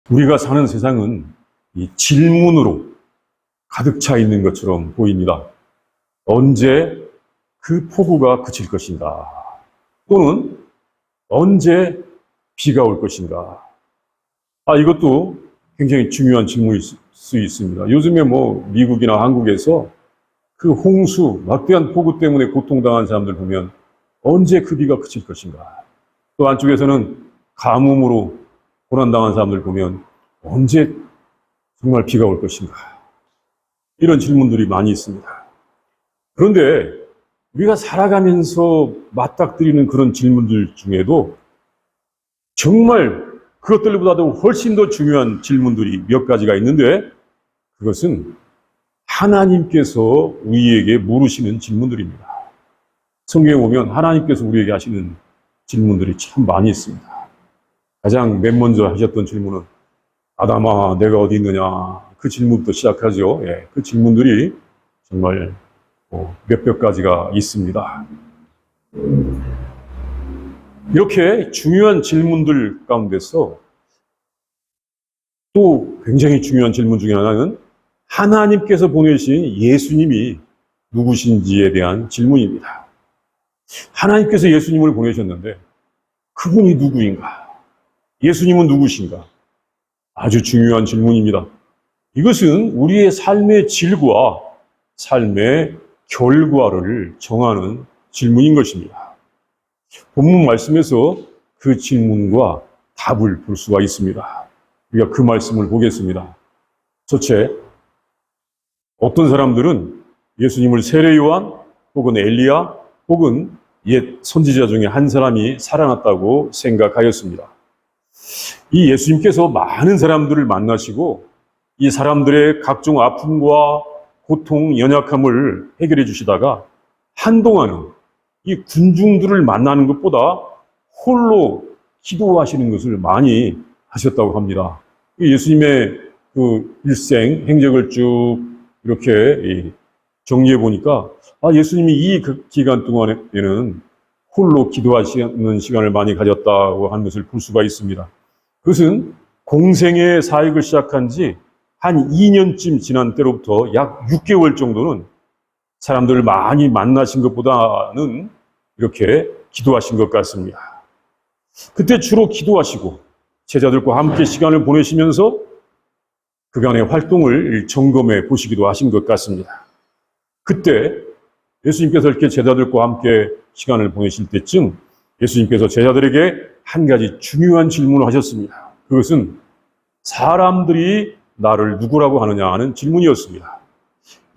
우리가 사는 세상은 이 질문으로 가득 차 있는 것처럼 보입니다. 언제 그 폭우가 그칠 것인가? 또는 언제 비가 올 것인가? 이것도 굉장히 중요한 질문일 수 있습니다. 요즘에 미국이나 한국에서 그 홍수, 막대한 폭우 때문에 고통당한 사람들 보면 언제 그 비가 그칠 것인가? 또 한쪽에서는 가뭄으로 고난당한 사람들 보면 언제 정말 비가 올 것인가? 이런 질문들이 많이 있습니다. 그런데 우리가 살아가면서 맞닥뜨리는 그런 질문들 중에도 정말 그것들보다도 훨씬 더 중요한 질문들이 몇 가지가 있는데 그것은 하나님께서 우리에게 물으시는 질문들입니다. 성경에 보면 하나님께서 우리에게 하시는 질문들이 참 많이 있습니다. 가장 맨 먼저 하셨던 질문은 아담아 내가 어디 있느냐 그 질문부터 시작하죠. 그 질문들이 정말 몇백 가지가 있습니다. 이렇게 중요한 질문들 가운데서 또 굉장히 중요한 질문 중에 하나는 하나님께서 보내신 예수님이 누구신지에 대한 질문입니다. 하나님께서 예수님을 보내셨는데 그분이 누구인가? 예수님은 누구신가? 아주 중요한 질문입니다. 이것은 우리의 삶의 질과 삶의 결과를 정하는 질문인 것입니다. 본문 말씀에서 그 질문과 답을 볼 수가 있습니다. 우리가 그 말씀을 보겠습니다. 첫째, 어떤 사람들은 예수님을 세례 요한 혹은 엘리야 혹은 옛 선지자 중에 한 사람이 살아났다고 생각하였습니다. 이 예수님께서 많은 사람들을 만나시고 이 사람들의 각종 아픔과 고통, 연약함을 해결해 주시다가 한동안은 이 군중들을 만나는 것보다 홀로 기도하시는 것을 많이 하셨다고 합니다. 예수님의 그 일생, 행적을 쭉 이렇게 정리해 보니까 예수님이 이 기간 동안에는 홀로 기도하시는 시간을 많이 가졌다고 하는 것을 볼 수가 있습니다. 그것은 공생의 사역을 시작한 지 한 2년쯤 지난 때로부터 약 6개월 정도는 사람들을 많이 만나신 것보다는 이렇게 기도하신 것 같습니다. 그때 주로 기도하시고 제자들과 함께 시간을 보내시면서 그간의 활동을 점검해 보시기도 하신 것 같습니다. 그때 예수님께서 이렇게 제자들과 함께 시간을 보내실 때쯤 예수님께서 제자들에게 한 가지 중요한 질문을 하셨습니다. 그것은 사람들이 나를 누구라고 하느냐 하는 질문이었습니다.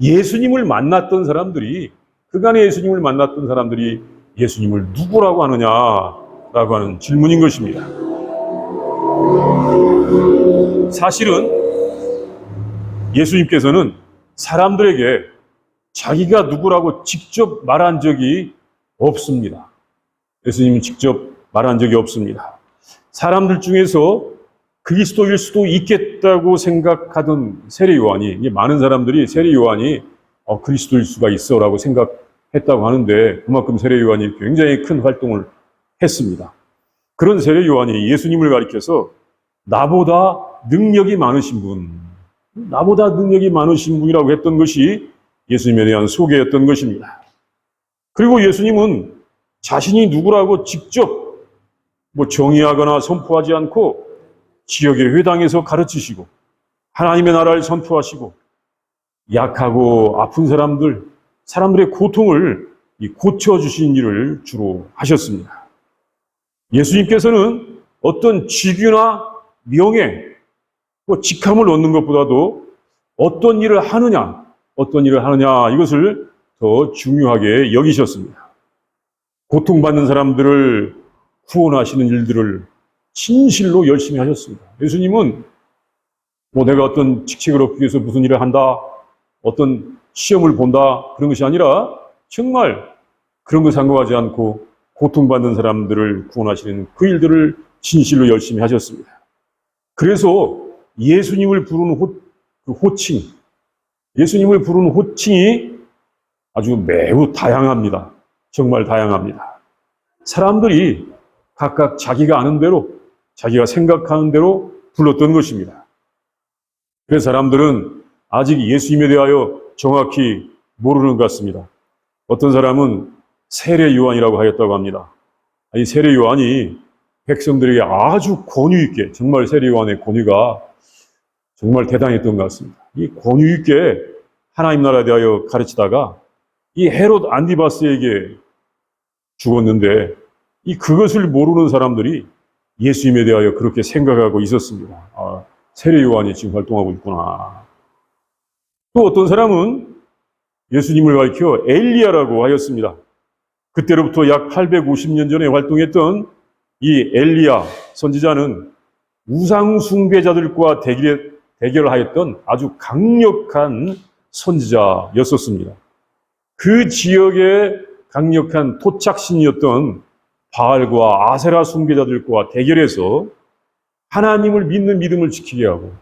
예수님을 만났던 사람들이, 그간의 예수님을 만났던 사람들이 예수님을 누구라고 하느냐라고 하는 질문인 것입니다. 사실은 예수님께서는 사람들에게 자기가 누구라고 직접 말한 적이 없습니다. 예수님은 직접 말한 적이 없습니다. 사람들 중에서 그리스도일 수도 있겠다고 생각하던 세례 요한이, 많은 사람들이 세례 요한이 그리스도일 수가 있어라고 생각했다고 하는데 그만큼 세례 요한이 굉장히 큰 활동을 했습니다. 그런 세례 요한이 예수님을 가리켜서 나보다 능력이 많으신 분, 나보다 능력이 많으신 분이라고 했던 것이 예수님에 대한 소개였던 것입니다. 그리고 예수님은 자신이 누구라고 직접 정의하거나 선포하지 않고 지역의 회당에서 가르치시고 하나님의 나라를 선포하시고 약하고 아픈 사람들의 고통을 고쳐주신 일을 주로 하셨습니다. 예수님께서는 어떤 직위나 명예, 직함을 얻는 것보다도 어떤 일을 하느냐 이것을 더 중요하게 여기셨습니다. 고통받는 사람들을 구원하시는 일들을 진실로 열심히 하셨습니다. 예수님은 내가 어떤 직책을 얻기 위해서 무슨 일을 한다, 어떤 시험을 본다 그런 것이 아니라 정말 그런 거 상관하지 않고 고통받는 사람들을 구원하시는 그 일들을 진실로 열심히 하셨습니다. 그래서 예수님을 부르는 예수님을 부르는 호칭이 아주 매우 다양합니다. 정말 다양합니다. 사람들이 각각 자기가 아는 대로, 자기가 생각하는 대로 불렀던 것입니다. 그래서 사람들은 아직 예수님에 대하여 정확히 모르는 것 같습니다. 어떤 사람은 세례 요한이라고 하였다고 합니다. 이 세례 요한이 백성들에게 아주 권위 있게, 정말 세례 요한의 권위가 정말 대단했던 것 같습니다. 이 권위 있게 하나님 나라에 대하여 가르치다가 이 헤롯 안디바스에게 죽었는데 그것을 모르는 사람들이 예수님에 대하여 그렇게 생각하고 있었습니다. 아, 세례 요한이 지금 활동하고 있구나. 또 어떤 사람은 예수님을 가리켜 엘리야라고 하였습니다. 그때로부터 약 850년 전에 활동했던 이 엘리야 선지자는 우상 숭배자들과 대결하였던 아주 강력한 선지자였었습니다. 그 지역의 강력한 토착신이었던 바알과 아세라 숭배자들과 대결해서 하나님을 믿는 믿음을 지키게 하고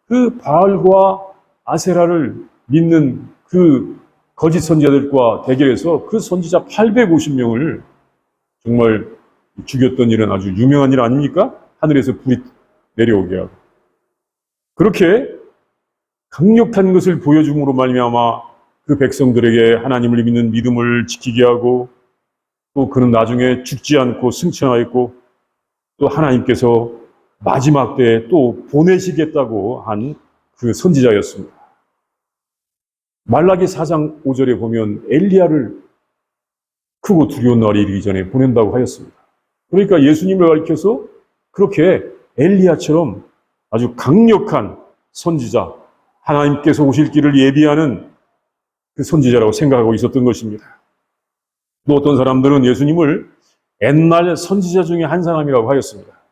그 바알과 아세라를 믿는 그 거짓 선지자들과 대결해서 그 선지자 850명을 정말 죽였던 일은 아주 유명한 일 아닙니까? 하늘에서 불이 내려오게 하고 그렇게 강력한 것을 보여줌으로 말미암아 그 백성들에게 하나님을 믿는 믿음을 지키게 하고 또 그는 나중에 죽지 않고 승천하였고 또 하나님께서 마지막 때에 또 보내시겠다고 한 그 선지자였습니다. 말라기 4장 5절에 보면 엘리야를 크고 두려운 날이 이르기 전에 보낸다고 하였습니다. 그러니까 예수님을 가리켜서 그렇게 엘리야처럼 아주 강력한 선지자, 하나님께서 오실 길을 예비하는 그 선지자라고 생각하고 있었던 것입니다. 또 어떤 사람들은 예수님을 옛날 선지자 중에 한 사람이라고 하였습니다.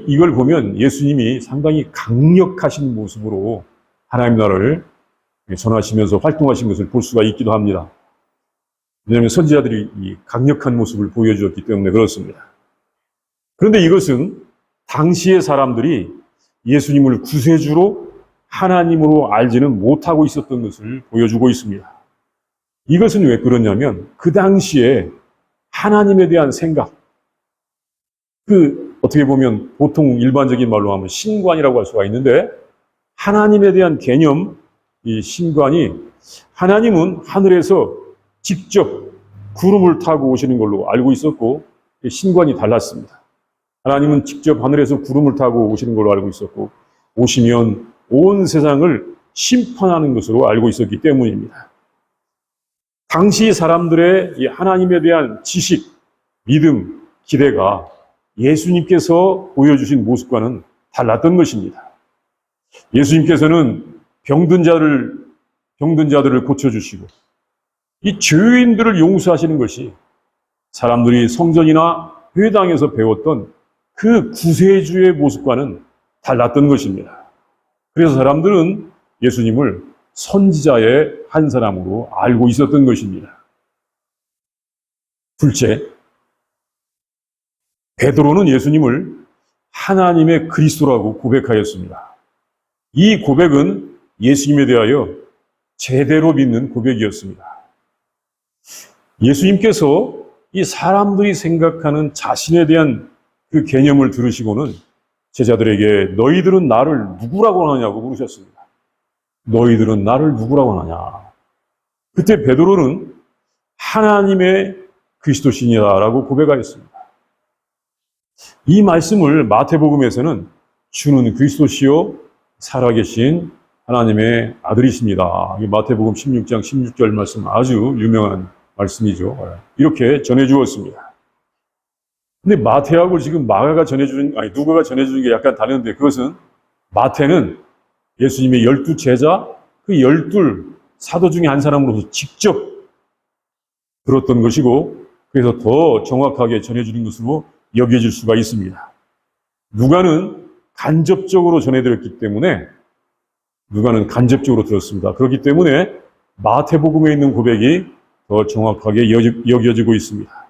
이걸 보면 예수님이 상당히 강력하신 모습으로 하나님 나라를 전하시면서 활동하신 것을 볼 수가 있기도 합니다. 왜냐하면 선지자들이 이 강력한 모습을 보여주었기 때문에 그렇습니다. 그런데 이것은 당시의 사람들이 예수님을 구세주로 하나님으로 알지는 못하고 있었던 것을 보여주고 있습니다. 이것은 왜 그러냐면 그 당시에 하나님에 대한 생각, 어떻게 보면 보통 일반적인 말로 하면 신관이라고 할 수가 있는데 하나님에 대한 개념, 이 신관이 하나님은 하늘에서 직접 구름을 타고 오시는 걸로 알고 있었고 신관이 달랐습니다. 하나님은 직접 하늘에서 구름을 타고 오시는 걸로 알고 있었고 오시면 온 세상을 심판하는 것으로 알고 있었기 때문입니다. 당시 사람들의 이 하나님에 대한 지식, 믿음, 기대가 예수님께서 보여주신 모습과는 달랐던 것입니다. 예수님께서는 병든 자들을 고쳐주시고 이 죄인들을 용서하시는 것이 사람들이 성전이나 회당에서 배웠던 그 구세주의 모습과는 달랐던 것입니다. 그래서 사람들은 예수님을 선지자의 한 사람으로 알고 있었던 것입니다. 둘째, 베드로는 예수님을 하나님의 그리스도라고 고백하였습니다. 이 고백은 예수님에 대하여 제대로 믿는 고백이었습니다. 예수님께서 이 사람들이 생각하는 자신에 대한 그 개념을 들으시고는 제자들에게 너희들은 나를 누구라고 하느냐고 물으셨습니다. 너희들은 나를 누구라고 하느냐. 그때 베드로는 하나님의 그리스도시니라라고 고백하였습니다. 이 말씀을 마태복음에서는 주는 그리스도시요 살아계신 하나님의 아들이십니다. 마태복음 16장 16절 말씀 아주 유명한 말씀이죠. 이렇게 전해주었습니다. 근데 마태하고 지금 누가가 전해주는 게 약간 다른데 그것은 마태는 예수님의 12제자, 그 12 사도 중에 한 사람으로서 직접 들었던 것이고 그래서 더 정확하게 전해주는 것으로 여겨질 수가 있습니다. 누가는 간접적으로 전해드렸기 때문에 누가는 간접적으로 들었습니다. 그렇기 때문에 마태복음에 있는 고백이 더 정확하게 여겨지고 있습니다.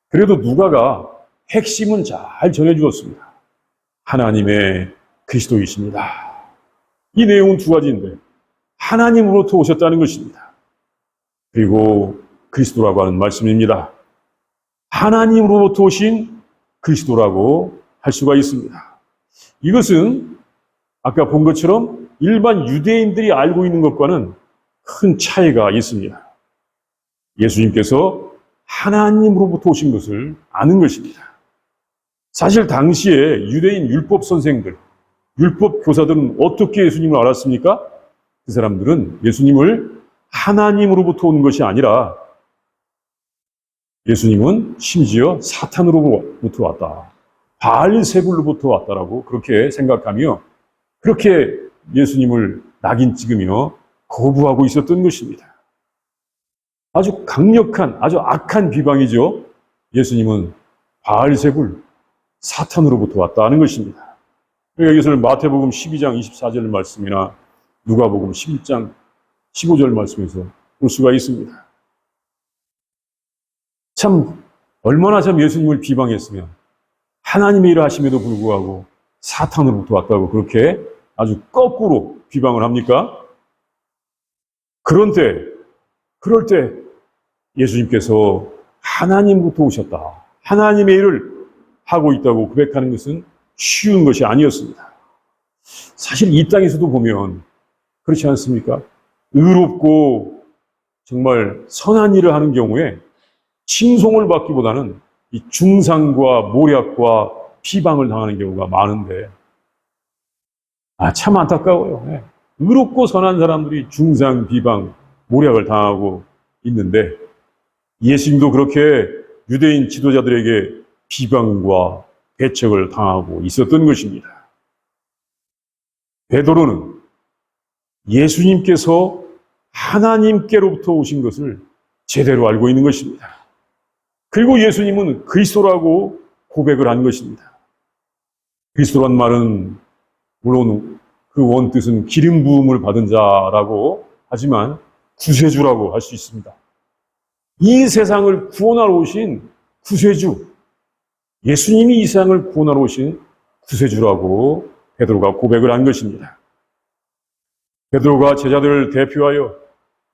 그래도 누가가 핵심은 잘 전해주었습니다. 하나님의 그리스도이십니다. 이 내용은 두 가지인데 하나님으로부터 오셨다는 것입니다. 그리고 그리스도라고 하는 말씀입니다. 하나님으로부터 오신 그리스도라고 할 수가 있습니다. 이것은 아까 본 것처럼 일반 유대인들이 알고 있는 것과는 큰 차이가 있습니다. 예수님께서 하나님으로부터 오신 것을 아는 것입니다. 사실 당시에 유대인 율법 선생들, 율법 교사들은 어떻게 예수님을 알았습니까? 그 사람들은 예수님을 하나님으로부터 온 것이 아니라 예수님은 심지어 사탄으로부터 왔다. 바알세불로부터 왔다라고 그렇게 생각하며 그렇게 예수님을 낙인 찍으며 거부하고 있었던 것입니다. 아주 강력한, 아주 악한 비방이죠. 예수님은 바알세불, 사탄으로부터 왔다는 것입니다. 이것을 마태복음 12장 24절 말씀이나 누가복음 11장 15절 말씀에서 볼 수가 있습니다. 참 얼마나 참 예수님을 비방했으면 하나님의 일을 하심에도 불구하고 사탄으로부터 왔다고 그렇게 아주 거꾸로 비방을 합니까? 그럴 때 예수님께서 하나님부터 오셨다. 하나님의 일을 하고 있다고 고백하는 것은 쉬운 것이 아니었습니다. 사실 이 땅에서도 보면 그렇지 않습니까? 의롭고 정말 선한 일을 하는 경우에 칭송을 받기보다는 이 중상과 모략과 비방을 당하는 경우가 많은데 참 안타까워요. 의롭고 선한 사람들이 중상, 비방, 모략을 당하고 있는데 예수님도 그렇게 유대인 지도자들에게 비방과 배척을 당하고 있었던 것입니다. 베드로는 예수님께서 하나님께로부터 오신 것을 제대로 알고 있는 것입니다. 그리고 예수님은 그리스도라고 고백을 한 것입니다. 그리스도란 말은 물론 그 원뜻은 기름 부음을 받은 자라고 하지만 구세주라고 할 수 있습니다. 이 세상을 구원하러 오신 구세주, 예수님이 이 세상을 구원하러 오신 구세주라고 베드로가 고백을 한 것입니다. 베드로가 제자들을 대표하여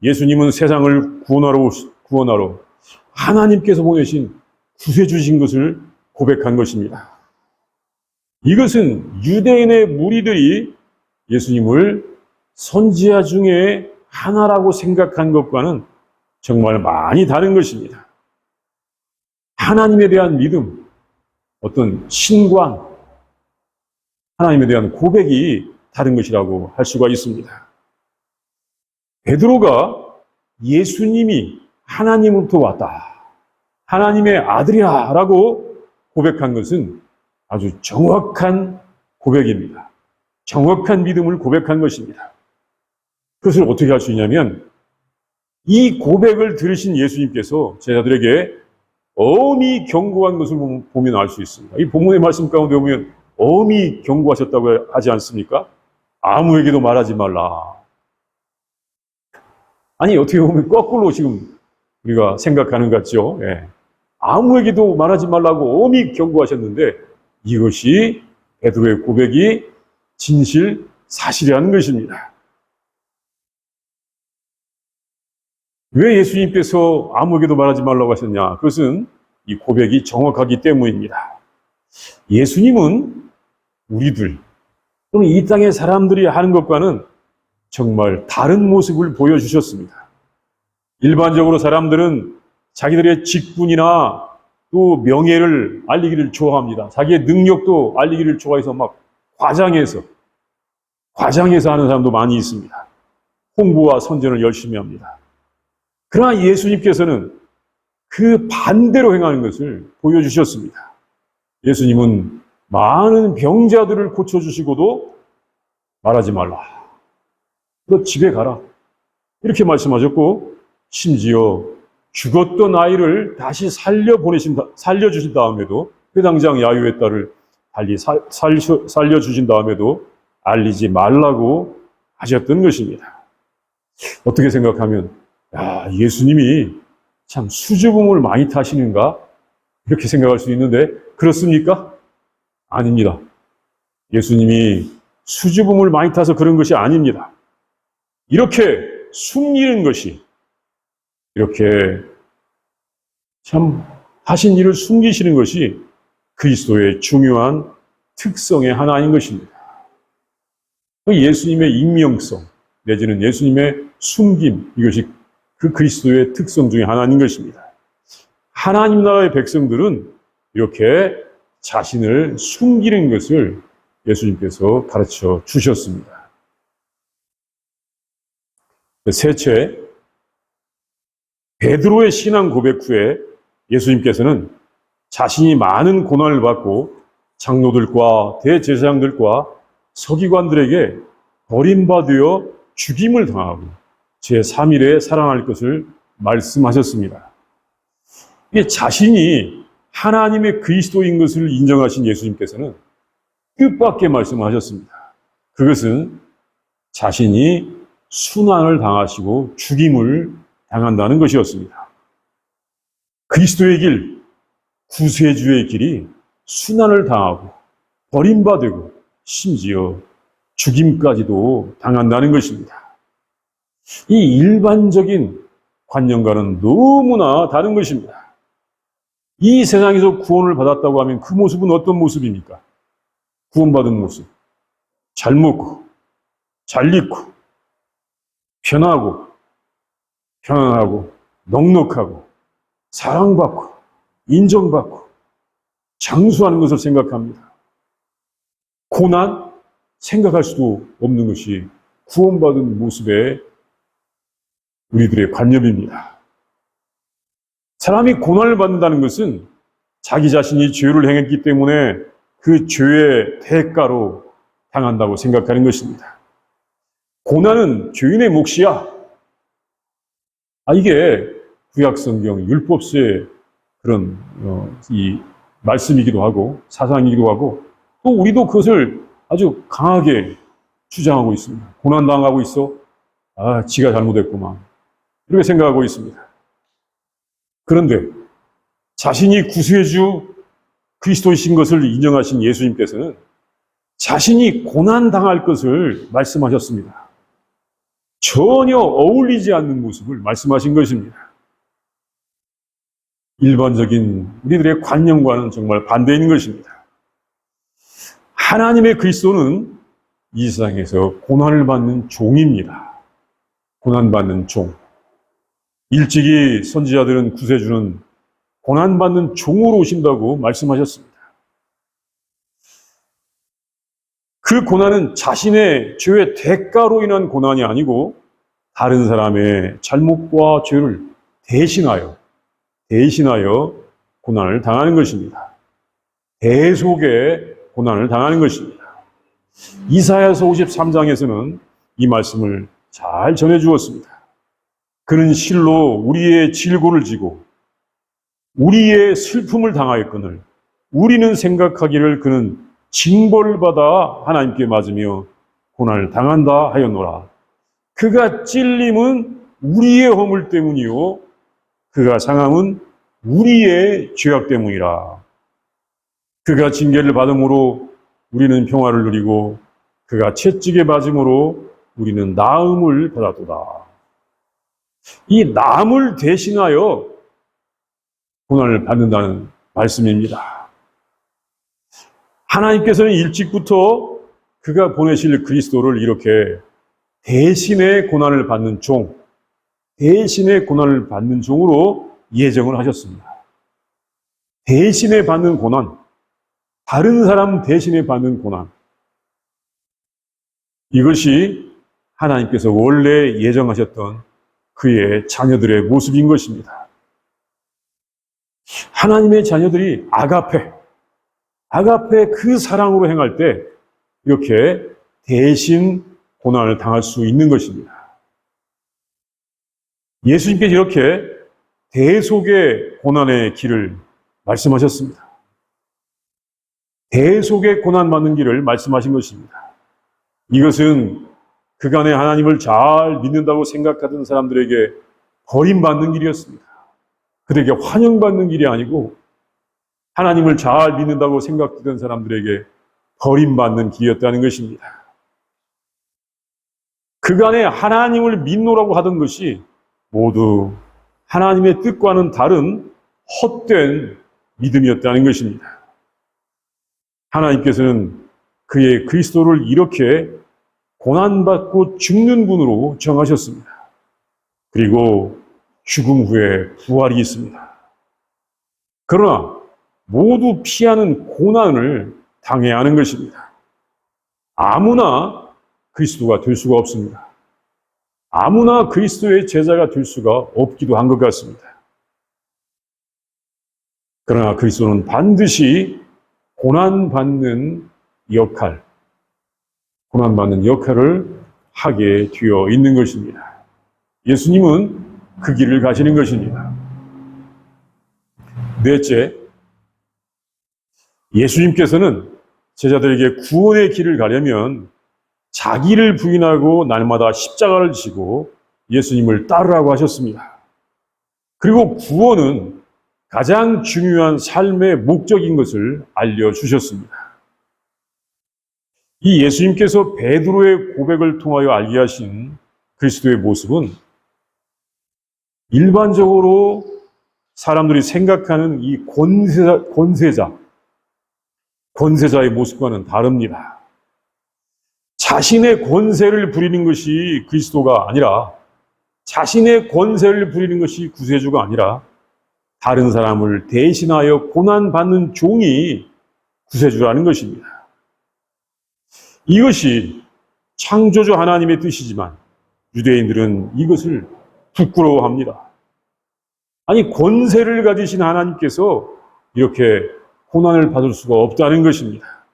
예수님은 세상을 구원하러 하나님께서 보내신 구세주신 것을 고백한 것입니다. 이것은 유대인의 무리들이 예수님을 선지자 중에 하나라고 생각한 것과는 정말 많이 다른 것입니다. 하나님에 대한 믿음, 어떤 신관, 하나님에 대한 고백이 다른 것이라고 할 수가 있습니다. 베드로가 예수님이 하나님으로부터 왔다, 하나님의 아들이라 라고 고백한 것은 아주 정확한 고백입니다. 정확한 믿음을 고백한 것입니다. 그것을 어떻게 할 수 있냐면 이 고백을 들으신 예수님께서 제자들에게 엄히 경고한 것을 보면 알 수 있습니다. 이 본문의 말씀 가운데 보면 엄히 경고하셨다고 하지 않습니까? 아무에게도 말하지 말라. 아니 어떻게 보면 거꾸로 지금 우리가 생각하는 것 같죠? 예. 아무에게도 말하지 말라고 엄히 경고하셨는데 이것이 베드로의 고백이 진실, 사실이라는 것입니다. 왜 예수님께서 아무에게도 말하지 말라고 하셨냐? 그것은 이 고백이 정확하기 때문입니다. 예수님은 우리들 또는 이 땅의 사람들이 하는 것과는 정말 다른 모습을 보여주셨습니다. 일반적으로 사람들은 자기들의 직분이나 또 명예를 알리기를 좋아합니다. 자기의 능력도 알리기를 좋아해서 막 과장해서 하는 사람도 많이 있습니다. 홍보와 선전을 열심히 합니다. 그러나 예수님께서는 그 반대로 행하는 것을 보여주셨습니다. 예수님은 많은 병자들을 고쳐주시고도 말하지 말라. 너 집에 가라. 이렇게 말씀하셨고 심지어 죽었던 아이를 다시 살려주신 다음에도 회당장 야유의 딸을 달리 살려주신 다음에도 알리지 말라고 하셨던 것입니다. 어떻게 생각하면 예수님이 참 수줍음을 많이 타시는가? 이렇게 생각할 수 있는데 그렇습니까? 아닙니다. 예수님이 수줍음을 많이 타서 그런 것이 아닙니다. 이렇게 숨기는 것이 이렇게 참 하신 일을 숨기시는 것이 그리스도의 중요한 특성의 하나인 것입니다. 예수님의 익명성 내지는 예수님의 숨김, 이것이 그 그리스도의 특성 중에 하나인 것입니다. 하나님 나라의 백성들은 이렇게 자신을 숨기는 것을 예수님께서 가르쳐 주셨습니다. 셋째, 베드로의 신앙 고백 후에 예수님께서는 자신이 많은 고난을 받고 장로들과 대제사장들과 서기관들에게 버림받아 죽임을 당하고 제3일에 살아날 것을 말씀하셨습니다. 자신이 하나님의 그리스도인 것을 인정하신 예수님께서는 뜻밖의 말씀하셨습니다. 그것은 자신이 순환을 당하시고 죽임을 당한다는 것이었습니다. 그리스도의 길, 구세주의 길이 순환을 당하고 버림받고 심지어 죽임까지도 당한다는 것입니다. 이 일반적인 관념과는 너무나 다른 것입니다. 이 세상에서 구원을 받았다고 하면 그 모습은 어떤 모습입니까? 구원받은 모습. 잘 먹고, 잘 입고, 편하고, 편안하고, 넉넉하고, 사랑받고, 인정받고, 장수하는 것을 생각합니다. 고난? 생각할 수도 없는 것이 구원받은 모습의 우리들의 관념입니다. 사람이 고난을 받는다는 것은 자기 자신이 죄를 행했기 때문에 그 죄의 대가로 당한다고 생각하는 것입니다. 고난은 죄인의 몫이야. 이게 구약성경 율법서의 그런 이 말씀이기도 하고 사상이기도 하고 또 우리도 그것을 아주 강하게 주장하고 있습니다. 고난당하고 있어? 지가 잘못했구만. 이렇게 생각하고 있습니다. 그런데 자신이 구세주 그리스도이신 것을 인정하신 예수님께서는 자신이 고난당할 것을 말씀하셨습니다. 전혀 어울리지 않는 모습을 말씀하신 것입니다. 일반적인 우리들의 관념과는 정말 반대인 것입니다. 하나님의 그리스도는 이 세상에서 고난을 받는 종입니다. 고난받는 종. 일찍이 선지자들은 구세주는 고난받는 종으로 오신다고 말씀하셨습니다. 그 고난은 자신의 죄의 대가로 인한 고난이 아니고 다른 사람의 잘못과 죄를 대신하여 고난을 당하는 것입니다. 대속의 고난을 당하는 것입니다. 이사야서 53장에서는 이 말씀을 잘 전해주었습니다. 그는 실로 우리의 질고를 지고 우리의 슬픔을 당하였거늘 우리는 생각하기를 그는 징벌을 받아 하나님께 맞으며 고난을 당한다 하였노라. 그가 찔림은 우리의 허물 때문이요 그가 상함은 우리의 죄악 때문이라. 그가 징계를 받음으로 우리는 평화를 누리고 그가 채찍에 맞음으로 우리는 나음을 받았도다. 이 나음을 대신하여 고난을 받는다는 말씀입니다. 하나님께서는 일찍부터 그가 보내실 그리스도를 이렇게 대신의 고난을 받는 종, 대신의 고난을 받는 종으로 예정을 하셨습니다. 대신에 받는 고난, 다른 사람 대신에 받는 고난. 이것이 하나님께서 원래 예정하셨던 그의 자녀들의 모습인 것입니다. 하나님의 자녀들이 아가페 그 사랑으로 행할 때 이렇게 대신 고난을 당할 수 있는 것입니다. 예수님께서 이렇게 대속의 고난의 길을 말씀하셨습니다. 대속의 고난받는 길을 말씀하신 것입니다. 이것은 그간에 하나님을 잘 믿는다고 생각하던 사람들에게 버림받는 길이었습니다. 그들에게 환영받는 길이 아니고 하나님을 잘 믿는다고 생각하던 사람들에게 버림받는 길이었다는 것입니다. 그간에 하나님을 믿노라고 하던 것이 모두 하나님의 뜻과는 다른 헛된 믿음이었다는 것입니다. 하나님께서는 그의 그리스도를 이렇게 고난받고 죽는 분으로 정하셨습니다. 그리고 죽음 후에 부활이 있습니다. 그러나 모두 피하는 고난을 당해야 하는 것입니다. 아무나 그리스도가 될 수가 없습니다. 아무나 그리스도의 제자가 될 수가 없기도 한 것 같습니다. 그러나 그리스도는 반드시 고난받는 역할을 하게 되어 있는 것입니다. 예수님은 그 길을 가시는 것입니다. 넷째, 예수님께서는 제자들에게 구원의 길을 가려면 자기를 부인하고 날마다 십자가를 지고 예수님을 따르라고 하셨습니다. 그리고 구원은 가장 중요한 삶의 목적인 것을 알려주셨습니다. 이 예수님께서 베드로의 고백을 통하여 알게 하신 그리스도의 모습은 일반적으로 사람들이 생각하는 이 권세자의 모습과는 다릅니다. 자신의 권세를 부리는 것이 그리스도가 아니라, 자신의 권세를 부리는 것이 구세주가 아니라 다른 사람을 대신하여 고난받는 종이 구세주라는 것입니다. 이것이 창조주 하나님의 뜻이지만 유대인들은 이것을 부끄러워합니다. 아니, 권세를 가지신 하나님께서 이렇게 고난을 받을 수가 없다는 것입니다.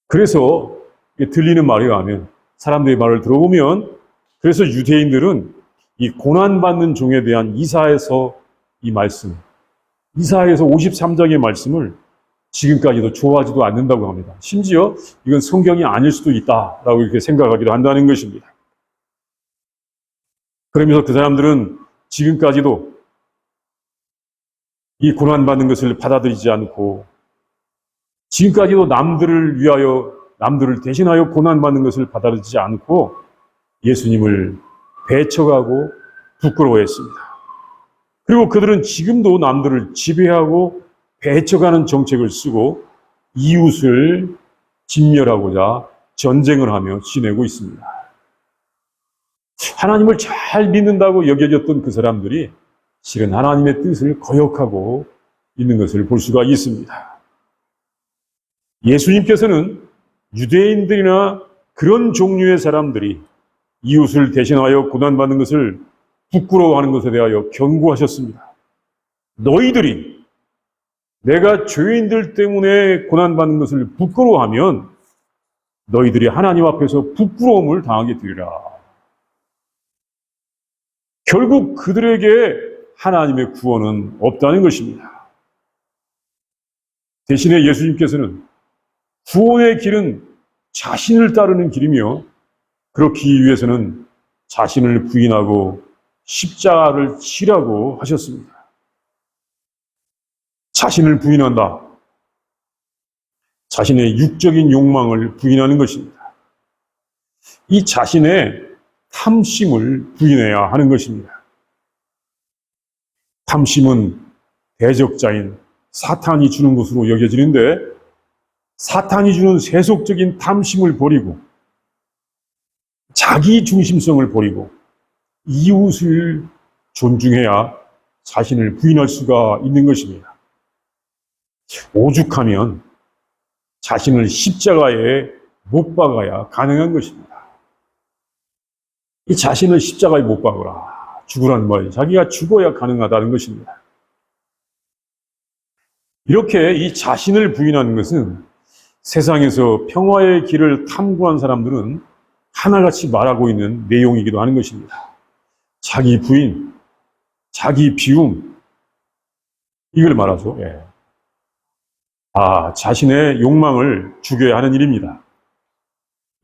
그래서 들리는 말에 의하면, 사람들의 말을 들어보면, 그래서 유대인들은 이 고난받는 종에 대한 이사야서 53장의 말씀을 지금까지도 좋아하지도 않는다고 합니다. 심지어 이건 성경이 아닐 수도 있다라고 이렇게 생각하기도 한다는 것입니다. 그러면서 그 사람들은 지금까지도 이 고난받는 것을 받아들이지 않고, 지금까지도 남들을 대신하여 고난받는 것을 받아들이지 않고 예수님을 배척하고 부끄러워했습니다. 그리고 그들은 지금도 남들을 지배하고 배척하는 정책을 쓰고 이웃을 진멸하고자 전쟁을 하며 지내고 있습니다. 하나님을 잘 믿는다고 여겨졌던 그 사람들이 실은 하나님의 뜻을 거역하고 있는 것을 볼 수가 있습니다. 예수님께서는 유대인들이나 그런 종류의 사람들이 이웃을 대신하여 고난받는 것을 부끄러워하는 것에 대하여 경고하셨습니다. 너희들이 내가 죄인들 때문에 고난받는 것을 부끄러워하면 너희들이 하나님 앞에서 부끄러움을 당하게 되리라. 결국 그들에게 하나님의 구원은 없다는 것입니다. 대신에 예수님께서는 구원의 길은 자신을 따르는 길이며, 그렇기 위해서는 자신을 부인하고 십자가를 지라고 하셨습니다. 자신을 부인한다. 자신의 육적인 욕망을 부인하는 것입니다. 이 자신의 탐심을 부인해야 하는 것입니다. 탐심은 대적자인 사탄이 주는 것으로 여겨지는데, 사탄이 주는 세속적인 탐심을 버리고 자기 중심성을 버리고 이웃을 존중해야 자신을 부인할 수가 있는 것입니다. 오죽하면 자신을 십자가에 못 박아야 가능한 것입니다. 이 자신을 십자가에 못 박으라, 죽으라는 말이 자기가 죽어야 가능하다는 것입니다. 이렇게 이 자신을 부인하는 것은 세상에서 평화의 길을 탐구한 사람들은 하나같이 말하고 있는 내용이기도 하는 것입니다. 자기 부인, 자기 비움, 이걸 말하죠. 자신의 욕망을 죽여야 하는 일입니다.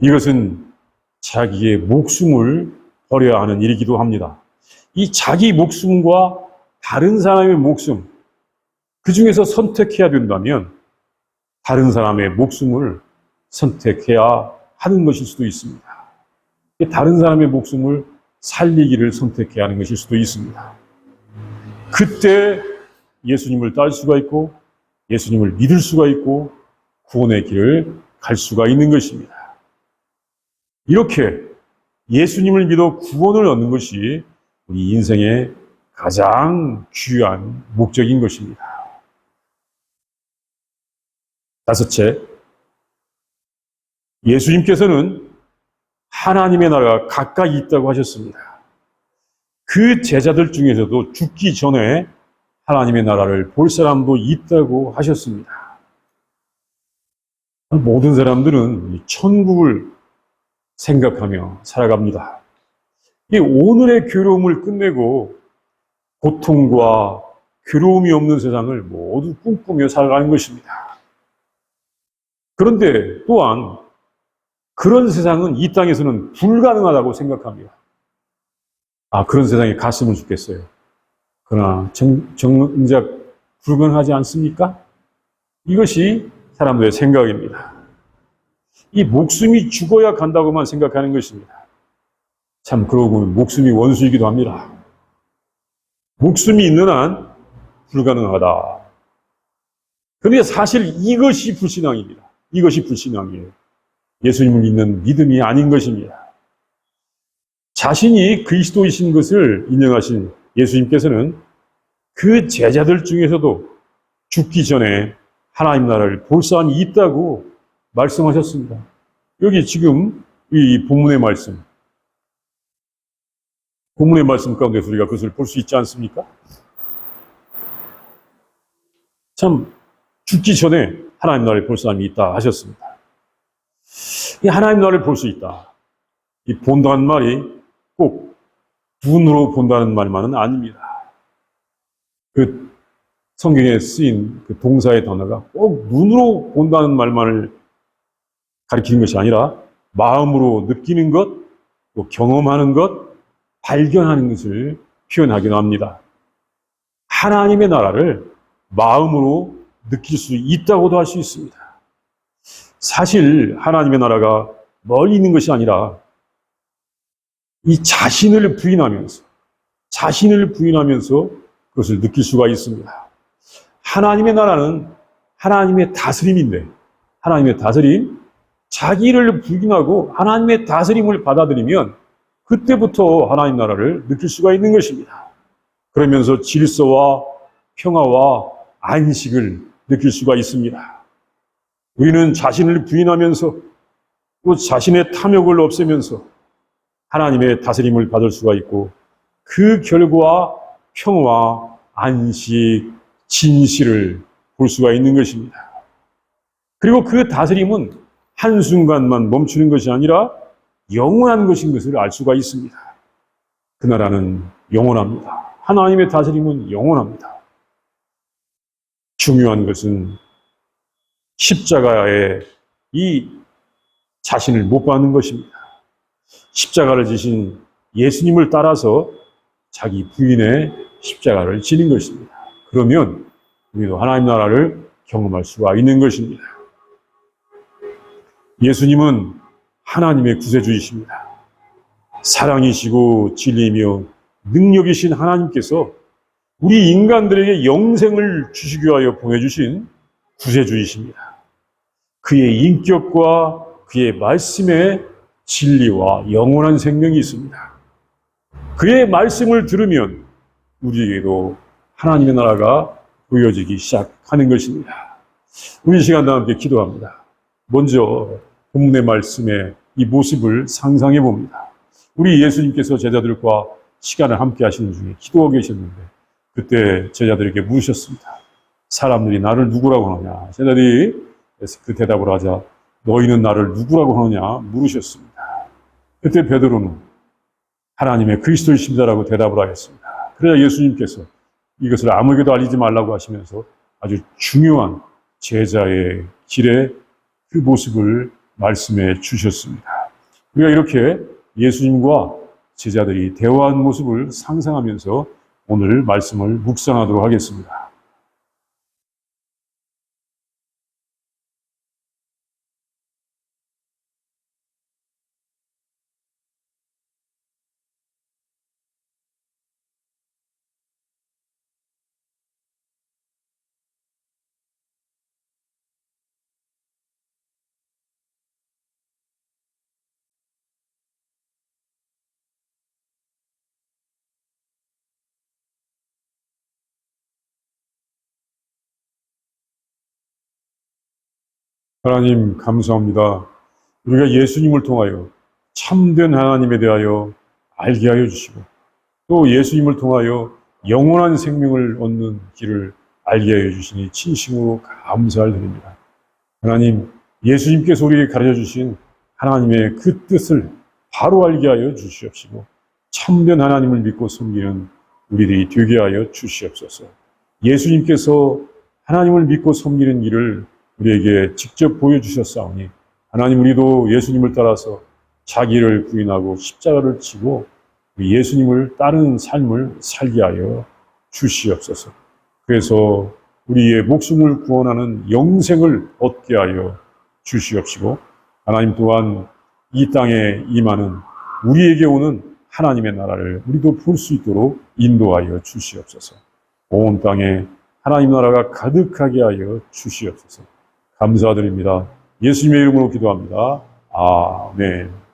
이것은 자기의 목숨을 버려야 하는 일이기도 합니다. 이 자기 목숨과 다른 사람의 목숨, 그 중에서 선택해야 된다면 다른 사람의 목숨을 선택해야 하는 것일 수도 있습니다. 다른 사람의 목숨을 살리기를 선택해야 하는 것일 수도 있습니다. 그때 예수님을 따를 수가 있고, 예수님을 믿을 수가 있고 구원의 길을 갈 수가 있는 것입니다. 이렇게 예수님을 믿어 구원을 얻는 것이 우리 인생의 가장 귀한 목적인 것입니다. 다섯째, 예수님께서는 하나님의 나라가 가까이 있다고 하셨습니다. 그 제자들 중에서도 죽기 전에 하나님의 나라를 볼 사람도 있다고 하셨습니다. 모든 사람들은 천국을 생각하며 살아갑니다. 오늘의 괴로움을 끝내고 고통과 괴로움이 없는 세상을 모두 꿈꾸며 살아가는 것입니다. 그런데 또한 그런 세상은 이 땅에서는 불가능하다고 생각합니다. 그런 세상에 갔으면 좋겠어요. 그러나 정작 불가능하지 않습니까? 이것이 사람들의 생각입니다. 이 목숨이 죽어야 간다고만 생각하는 것입니다. 참 그러고 보면 목숨이 원수이기도 합니다. 목숨이 있는 한 불가능하다. 그런데 사실 이것이 불신앙입니다. 이것이 불신앙이에요. 예수님을 믿는 믿음이 아닌 것입니다. 자신이 그리스도이신 것을 인정하신 예수님께서는 그 제자들 중에서도 죽기 전에 하나님 나라를 볼 사람이 있다고 말씀하셨습니다. 여기 지금 이 본문의 말씀 가운데서 우리가 그것을 볼 수 있지 않습니까? 참 죽기 전에 하나님 나라를 볼 사람이 있다 하셨습니다. 이 하나님 나라를 볼 수 있다. 이 본다는 말이 꼭 눈으로 본다는 말만은 아닙니다. 그 성경에 쓰인 그 동사의 단어가 꼭 눈으로 본다는 말만을 가리키는 것이 아니라 마음으로 느끼는 것, 또 경험하는 것, 발견하는 것을 표현하기도 합니다. 하나님의 나라를 마음으로 느낄 수 있다고도 할 수 있습니다. 사실 하나님의 나라가 멀리 있는 것이 아니라 이 자신을 부인하면서 그것을 느낄 수가 있습니다. 하나님의 나라는 하나님의 다스림인데 하나님의 다스림, 자기를 부인하고 하나님의 다스림을 받아들이면 그때부터 하나님 나라를 느낄 수가 있는 것입니다. 그러면서 질서와 평화와 안식을 느낄 수가 있습니다. 우리는 자신을 부인하면서 또 자신의 탐욕을 없애면서 하나님의 다스림을 받을 수가 있고 그 결과 평화, 안식, 진실을 볼 수가 있는 것입니다. 그리고 그 다스림은 한순간만 멈추는 것이 아니라 영원한 것인 것을 알 수가 있습니다. 그 나라는 영원합니다. 하나님의 다스림은 영원합니다. 중요한 것은 십자가에 이 자신을 못 받는 것입니다. 십자가를 지신 예수님을 따라서 자기 부인의 십자가를 지는 것입니다. 그러면 우리도 하나님 나라를 경험할 수가 있는 것입니다. 예수님은 하나님의 구세주이십니다. 사랑이시고 진리이며 능력이신 하나님께서 우리 인간들에게 영생을 주시기 위하여 보내주신 구세주이십니다. 그의 인격과 그의 말씀에 진리와 영원한 생명이 있습니다. 그의 말씀을 들으면 우리에게도 하나님의 나라가 보여지기 시작하는 것입니다. 우리 시간 다 함께 기도합니다. 먼저 본문의 말씀의 이 모습을 상상해 봅니다. 우리 예수님께서 제자들과 시간을 함께 하시는 중에 기도하고 계셨는데 그때 제자들에게 물으셨습니다. 사람들이 나를 누구라고 하느냐? 제자들이 그 대답을 하자 너희는 나를 누구라고 하느냐 물으셨습니다. 그때 베드로는 하나님의 그리스도이십니다라고 대답을 하였습니다. 그래야 예수님께서 이것을 아무에게도 알리지 말라고 하시면서 아주 중요한 제자의 길의 그 모습을 말씀해 주셨습니다. 우리가 이렇게 예수님과 제자들이 대화한 모습을 상상하면서 오늘 말씀을 묵상하도록 하겠습니다. 하나님 감사합니다. 우리가 예수님을 통하여 참된 하나님에 대하여 알게 하여 주시고 또 예수님을 통하여 영원한 생명을 얻는 길을 알게 하여 주시니 진심으로 감사를 드립니다. 하나님, 예수님께서 우리에게 가르쳐 주신 하나님의 그 뜻을 바로 알게 하여 주시옵시고 참된 하나님을 믿고 섬기는 우리들이 되게 하여 주시옵소서. 예수님께서 하나님을 믿고 섬기는 길을 우리에게 직접 보여주셨사오니 하나님, 우리도 예수님을 따라서 자기를 부인하고 십자가를 지고 예수님을 따르는 삶을 살게 하여 주시옵소서. 그래서 우리의 목숨을 구원하는 영생을 얻게 하여 주시옵시고 하나님 또한 이 땅에 임하는 우리에게 오는 하나님의 나라를 우리도 볼 수 있도록 인도하여 주시옵소서. 온 땅에 하나님 나라가 가득하게 하여 주시옵소서. 감사드립니다. 예수님의 이름으로 기도합니다. 아멘.